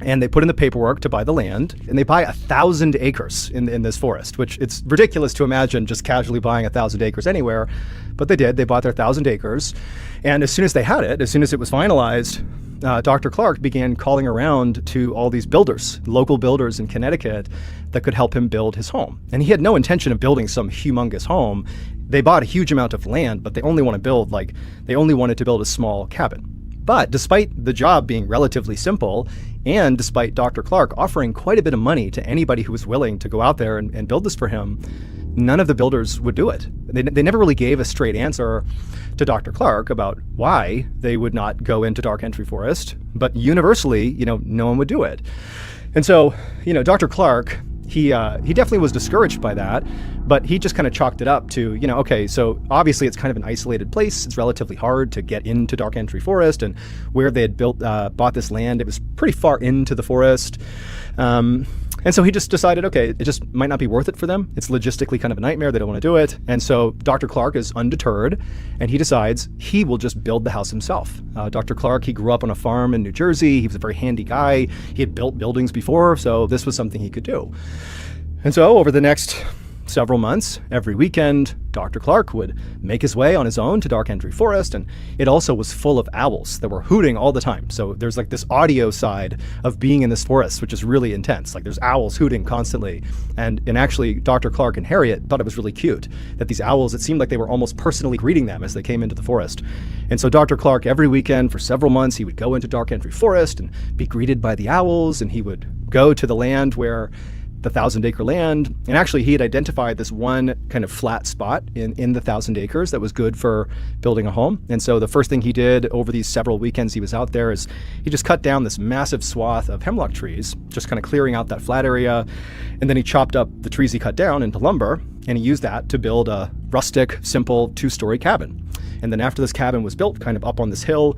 and they put in the paperwork to buy the land, and they buy 1,000 acres in this forest, which it's ridiculous to imagine just casually buying 1,000 acres anywhere. But they did. They bought their 1,000 acres. And as soon as they had it, as soon as it was finalized, Dr. Clark began calling around to all these builders, local builders in Connecticut, that could help him build his home. And he had no intention of building some humongous home. They bought a huge amount of land, but they only wanted to build a small cabin. But despite the job being relatively simple, and despite Dr. Clark offering quite a bit of money to anybody who was willing to go out there and build this for him, none of the builders would do it. They never really gave a straight answer to Dr. Clark about why they would not go into dark entry forest, but universally, no one would do it. And so, Dr. Clark, he definitely was discouraged by that, but he just kind of chalked it up to, okay, so obviously it's kind of an isolated place. It's relatively hard to get into dark entry forest, and where they had bought this land, it was pretty far into the forest. And so he just decided, okay, it just might not be worth it for them. It's logistically kind of a nightmare. They don't want to do it. And so Dr. Clark is undeterred, and he decides he will just build the house himself. Dr. Clark, he grew up on a farm in New Jersey. He was a very handy guy. He had built buildings before, so this was something he could do. And so over the next several months, every weekend, Dr. Clark would make his way on his own to dark entry forest, and it also was full of owls that were hooting all the time. So there's like this audio side of being in this forest, which is really intense. Like there's owls hooting constantly. And actually, Dr. Clark and Harriet thought it was really cute that these owls, it seemed like they were almost personally greeting them as they came into the forest. And so Dr. Clark, every weekend for several months, he would go into dark entry forest and be greeted by the owls, and he would go to the land where the 1,000-acre land. And actually, he had identified this one kind of flat spot in the 1,000 acres that was good for building a home. And so the first thing he did over these several weekends he was out there is he just cut down this massive swath of hemlock trees, just kind of clearing out that flat area. And then he chopped up the trees he cut down into lumber, and he used that to build a rustic, simple 2-story cabin. And then after this cabin was built kind of up on this hill,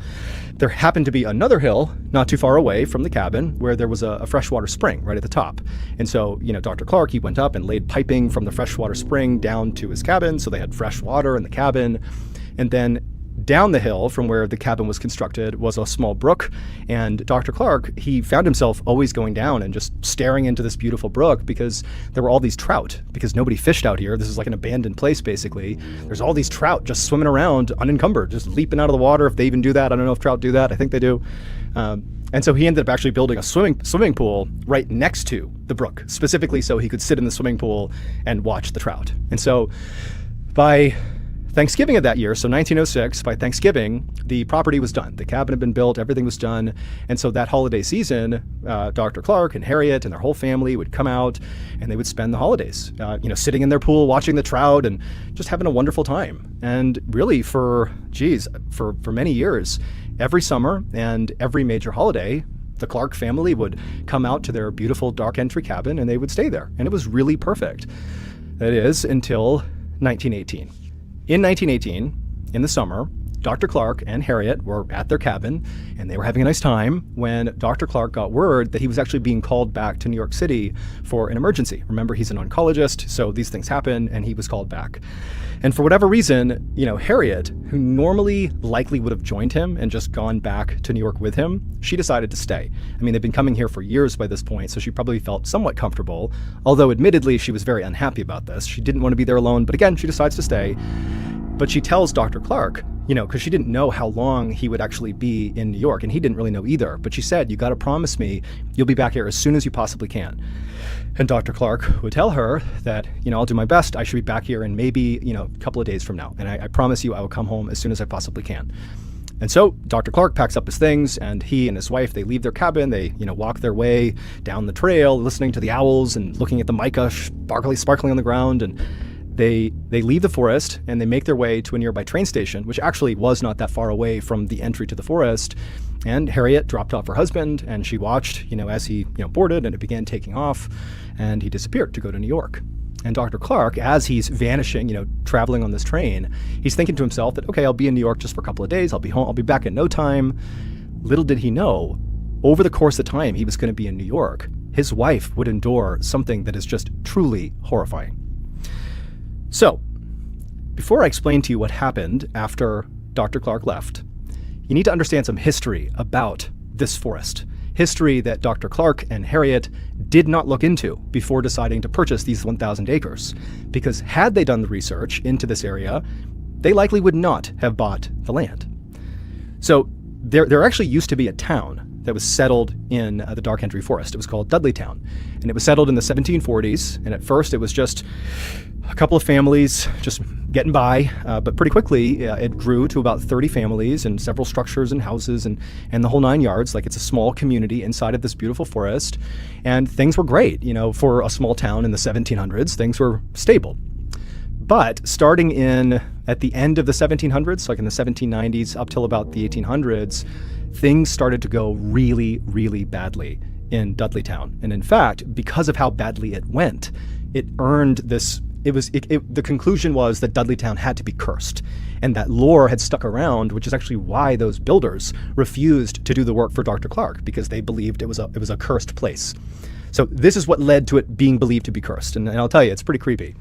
there happened to be another hill not too far away from the cabin where there was a freshwater spring right at the top. And so, Dr. Clark, he went up and laid piping from the freshwater spring down to his cabin, so they had fresh water in the cabin. And then down the hill from where the cabin was constructed was a small brook. And Dr. Clark, he found himself always going down and just staring into this beautiful brook because there were all these trout, because nobody fished out here. This is like an abandoned place, basically. There's all these trout just swimming around unencumbered, just leaping out of the water, if they even do that. I don't know if trout do that. I think they do. And so he ended up actually building a swimming pool right next to the brook, specifically so he could sit in the swimming pool and watch the trout. And so by Thanksgiving of that year, so 1906, by Thanksgiving, the property was done. The cabin had been built, everything was done. And so that holiday season, Dr. Clark and Harriet and their whole family would come out and they would spend the holidays, sitting in their pool, watching the trout and just having a wonderful time. And really for many years, every summer and every major holiday, the Clark family would come out to their beautiful dark entry cabin and they would stay there. And it was really perfect. That is until 1918. In 1918, in the summer, Dr. Clark and Harriet were at their cabin and they were having a nice time when Dr. Clark got word that he was actually being called back to New York City for an emergency. Remember, he's an oncologist, so these things happen and he was called back. And for whatever reason, Harriet, who normally likely would have joined him and just gone back to New York with him, she decided to stay. I mean, they've been coming here for years by this point, so she probably felt somewhat comfortable, although admittedly she was very unhappy about this. She didn't want to be there alone, but again, she decides to stay. But she tells Dr. Clark, because she didn't know how long he would actually be in New York, and he didn't really know either. But she said, you got to promise me you'll be back here as soon as you possibly can. And Dr. Clark would tell her that, I'll do my best. I should be back here in maybe, a couple of days from now. And I promise you I will come home as soon as I possibly can. And so Dr. Clark packs up his things and he and his wife, they leave their cabin. They, walk their way down the trail, listening to the owls and looking at the mica sparkling on the ground. And they leave the forest and they make their way to a nearby train station, which actually was not that far away from the entry to the forest. And Harriet dropped off her husband and she watched, as he, boarded and it began taking off and he disappeared to go to New York. And Dr. Clark, as he's vanishing, traveling on this train, he's thinking to himself that, okay, I'll be in New York just for a couple of days. I'll be home. I'll be back in no time. Little did he know, over the course of time he was going to be in New York, his wife would endure something that is just truly horrifying. So, before I explain to you what happened after Dr. Clark left, you need to understand some history about this forest. History that Dr. Clark and Harriet did not look into before deciding to purchase these 1,000 acres. Because had they done the research into this area, they likely would not have bought the land. So, there actually used to be a town that was settled in the Dark Entry Forest. It was called Dudleytown. And it was settled in the 1740s. And at first it was just a couple of families just getting by, but pretty quickly it grew to about 30 families and several structures and houses and the whole 9 yards. Like, it's a small community inside of this beautiful forest, and things were great. For a small town in the 1700s, things were stable. But starting at the end of the 1700s, like in the 1790s up till about the 1800s, things started to go really, really badly in Dudleytown. And in fact, because of how badly it went, it earned this. The conclusion was that Dudleytown had to be cursed, and that lore had stuck around, which is actually why those builders refused to do the work for Dr. Clark, because they believed it was a cursed place. So this is what led to it being believed to be cursed, and I'll tell you, it's pretty creepy.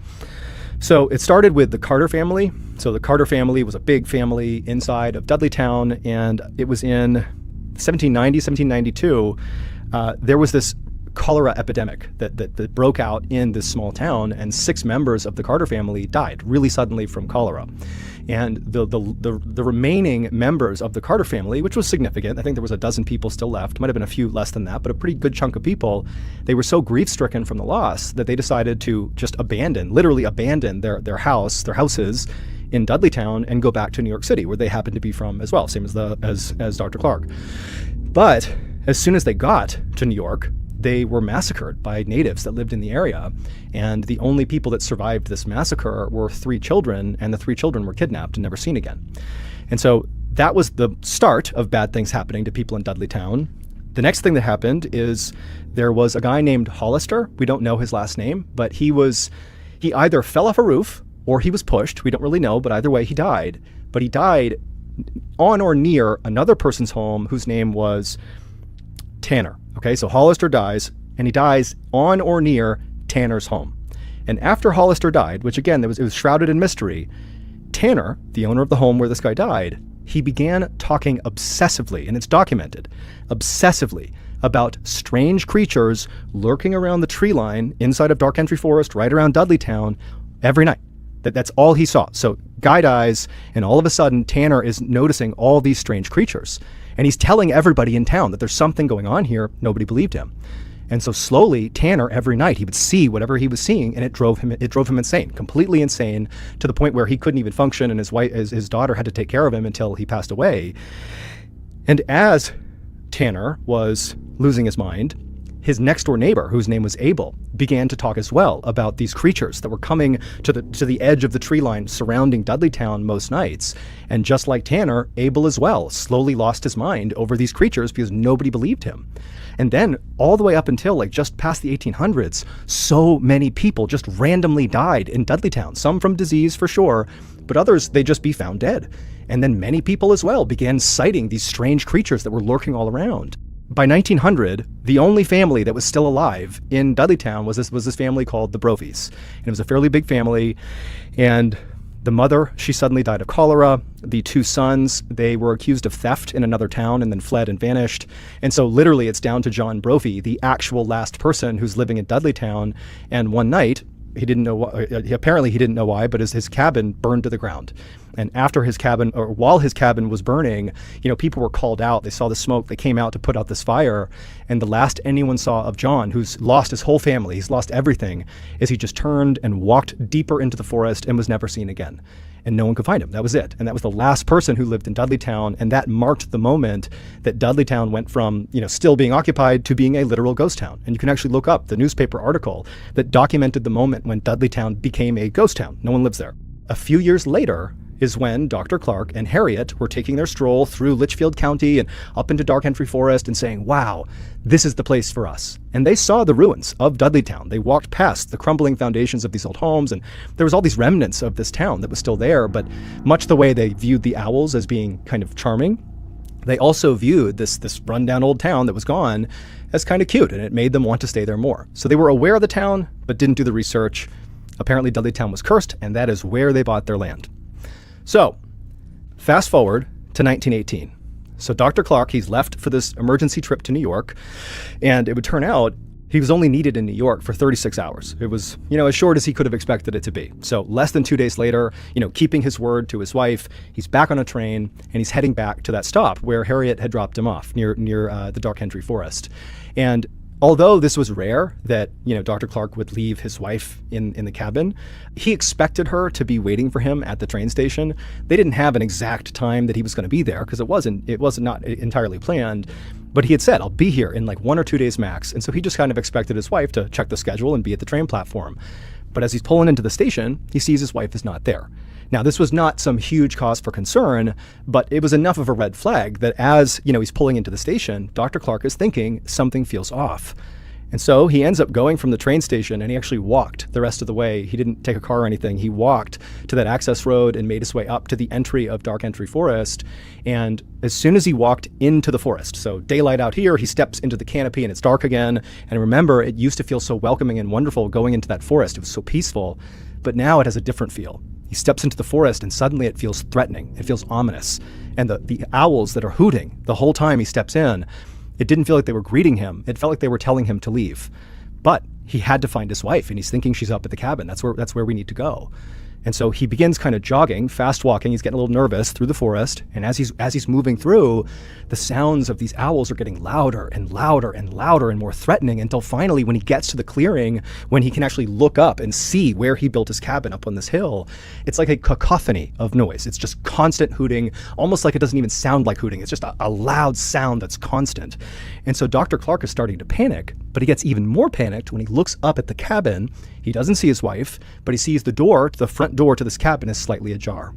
So it started with the Carter family. So the Carter family was a big family inside of Dudleytown, and it was in 1790, 1792. There was this cholera epidemic that broke out in this small town, and 6 members of the Carter family died really suddenly from cholera. And the remaining members of the Carter family, which was significant, I think there was a dozen people still left, might have been a few less than that, but a pretty good chunk of people, they were so grief-stricken from the loss that they decided to just literally abandon their houses in Dudleytown and go back to New York City, where they happened to be from as well, same as Dr. Clark. But as soon as they got to New York, they were massacred by natives that lived in the area. And the only people that survived this massacre were 3 children, and the 3 children were kidnapped and never seen again. And so that was the start of bad things happening to people in Dudleytown. The next thing that happened is there was a guy named Hollister. We don't know his last name, but he either fell off a roof or he was pushed. We don't really know, but either way, he died. But he died on or near another person's home whose name was Tanner. Okay, so Hollister dies, and he dies on or near Tanner's home. And after Hollister died, which again, it was shrouded in mystery, Tanner, the owner of the home where this guy died, he began talking obsessively, and it's documented, obsessively, about strange creatures lurking around the tree line inside of Dark Entry Forest, right around Dudleytown, every night. That's all he saw. So guy dies, and all of a sudden, Tanner is noticing all these strange creatures. And he's telling everybody in town that there's something going on here. Nobody believed him. And so slowly, Tanner, every night, he would see whatever he was seeing, and it drove him insane, completely insane, to the point where he couldn't even function, and his daughter had to take care of him until he passed away. And as Tanner was losing his mind, his next door neighbor, whose name was Abel, began to talk as well about these creatures that were coming to the edge of the tree line surrounding Dudleytown most nights. And just like Tanner, Abel as well slowly lost his mind over these creatures because nobody believed him. And then all the way up until like just past the 1800s, so many people just randomly died in Dudleytown, some from disease for sure, but others, they'd just be found dead. And then many people as well began citing these strange creatures that were lurking all around. By 1900, the only family that was still alive in Dudleytown was this family called the Brophies. And it was a fairly big family. And the mother, she suddenly died of cholera. The two sons, they were accused of theft in another town and then fled and vanished. And so literally it's down to John Brophy, the actual last person who's living in Dudleytown. And one night, he didn't know why, apparently he didn't know why, but his cabin burned to the ground. And after his cabin, or while his cabin was burning, people were called out. They saw the smoke. They came out to put out this fire. And the last anyone saw of John, who's lost his whole family, he's lost everything, is he just turned and walked deeper into the forest and was never seen again. And no one could find him. That was it. And that was the last person who lived in Dudleytown. And that marked the moment that Dudleytown went from, still being occupied to being a literal ghost town. And you can actually look up the newspaper article that documented the moment when Dudleytown became a ghost town. No one lives there. A few years later is when Dr. Clark and Harriet were taking their stroll through Litchfield County and up into Dark Entry Forest and saying, wow, this is the place for us. And they saw the ruins of Dudleytown. They walked past the crumbling foundations of these old homes, and there was all these remnants of this town that was still there, but much the way they viewed the owls as being kind of charming, they also viewed this rundown old town that was gone as kind of cute, and it made them want to stay there more. So they were aware of the town, but didn't do the research. Apparently Dudleytown was cursed, and that is where they bought their land. So, fast forward to 1918. So Dr. Clark, he's left for this emergency trip to New York, and it would turn out he was only needed in New York for 36 hours. It was, as short as he could have expected it to be. So less than 2 days later, keeping his word to his wife, he's back on a train, and he's heading back to that stop where Harriet had dropped him off near the Dark Entry Forest. And although this was rare that, Dr. Clark would leave his wife in the cabin, he expected her to be waiting for him at the train station. They didn't have an exact time that he was going to be there because it wasn't not entirely planned. But he had said, I'll be here in like 1 or 2 days max. And so he just kind of expected his wife to check the schedule and be at the train platform. But as he's pulling into the station, he sees his wife is not there. Now, this was not some huge cause for concern, but it was enough of a red flag that as, he's pulling into the station, Dr. Clark is thinking something feels off. And so he ends up going from the train station, and he actually walked the rest of the way. He didn't take a car or anything. He walked to that access road and made his way up to the entry of Dark Entry Forest. And as soon as he walked into the forest, so daylight out here, he steps into the canopy and it's dark again. And remember, it used to feel so welcoming and wonderful going into that forest. It was so peaceful, but now it has a different feel. He steps into the forest and suddenly it feels threatening. It feels ominous. And the owls that are hooting the whole time he steps in, it didn't feel like they were greeting him. It felt like they were telling him to leave. But he had to find his wife, and he's thinking she's up at the cabin. That's where we need to go. And so he begins kind of jogging, fast walking. He's getting a little nervous through the forest. And as he's moving through, the sounds of these owls are getting louder and louder and louder and more threatening until finally when he gets to the clearing, when he can actually look up and see where he built his cabin up on this hill, it's like a cacophony of noise. It's just constant hooting, almost like it doesn't even sound like hooting. It's just a loud sound that's constant. And so Dr. Clark is starting to panic, but he gets even more panicked when he looks up at the cabin. He doesn't see his wife, but he sees the front door to this cabin is slightly ajar.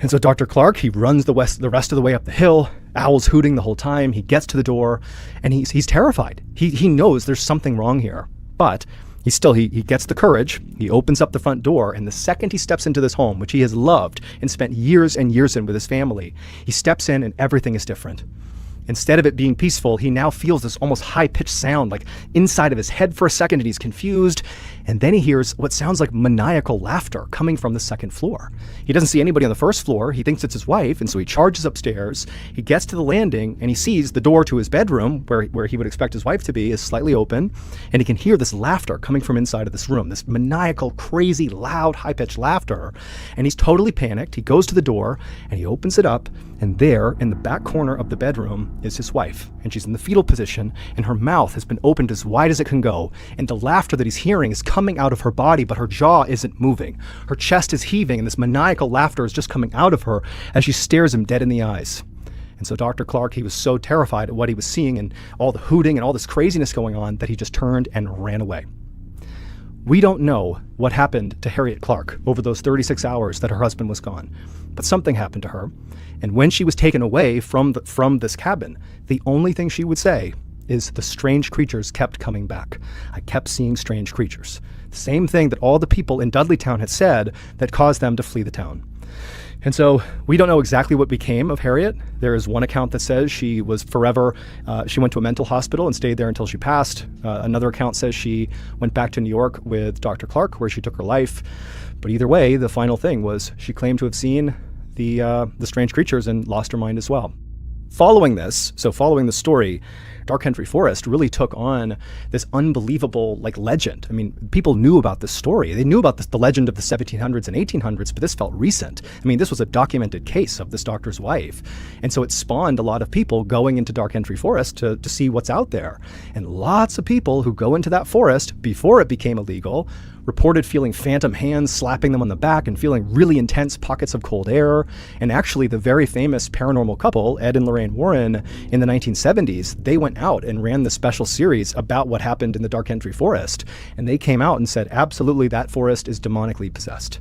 And so Dr. Clark, he runs the rest of the way up the hill, owls hooting the whole time. He gets to the door, and he's terrified. He knows there's something wrong here, but he gets the courage. He opens up the front door, and the second he steps into this home, which he has loved and spent years and years in with his family, he steps in and everything is different. Instead of it being peaceful, he now feels this almost high-pitched sound like inside of his head for a second, and he's confused. And then he hears what sounds like maniacal laughter coming from the second floor. He doesn't see anybody on the first floor. He thinks it's his wife, and so he charges upstairs. He gets to the landing, and he sees the door to his bedroom, where he would expect his wife to be, is slightly open, and he can hear this laughter coming from inside of this room, this maniacal, crazy, loud, high-pitched laughter. And he's totally panicked. He goes to the door, and he opens it up, and there, in the back corner of the bedroom, is his wife. And she's in the fetal position, and her mouth has been opened as wide as it can go, and the laughter that he's hearing is coming out of her body, but her jaw isn't moving. Her chest is heaving, and this maniacal laughter is just coming out of her as she stares him dead in the eyes. And so Dr. Clark, he was so terrified at what he was seeing and all the hooting and all this craziness going on that he just turned and ran away. We don't know what happened to Harriet Clark over those 36 hours that her husband was gone, but something happened to her. And when she was taken away from this cabin, the only thing she would say is the strange creatures kept coming back. I kept seeing strange creatures. The same thing that all the people in Dudleytown had said that caused them to flee the town. And so we don't know exactly what became of Harriet. There is one account that says she was forever, she went to a mental hospital and stayed there until she passed. Another account says she went back to New York with Dr. Clark, where she took her life. But either way, the final thing was she claimed to have seen the strange creatures and lost her mind as well. Following this, following the story, Dark Country Forest really took on this unbelievable legend. I mean, people knew about this story. They knew about the legend of the 1700s and 1800s, but this felt recent. I mean, this was a documented case of this doctor's wife. And so it spawned a lot of people going into Dark Country Forest to see what's out there. And lots of people who go into that forest before it became illegal reported feeling phantom hands slapping them on the back and feeling really intense pockets of cold air. And actually, the very famous paranormal couple, Ed and Lorraine Warren, in the 1970s, they went out and ran the special series about what happened in the Dark Country Forest. And they came out and said, absolutely, that forest is demonically possessed.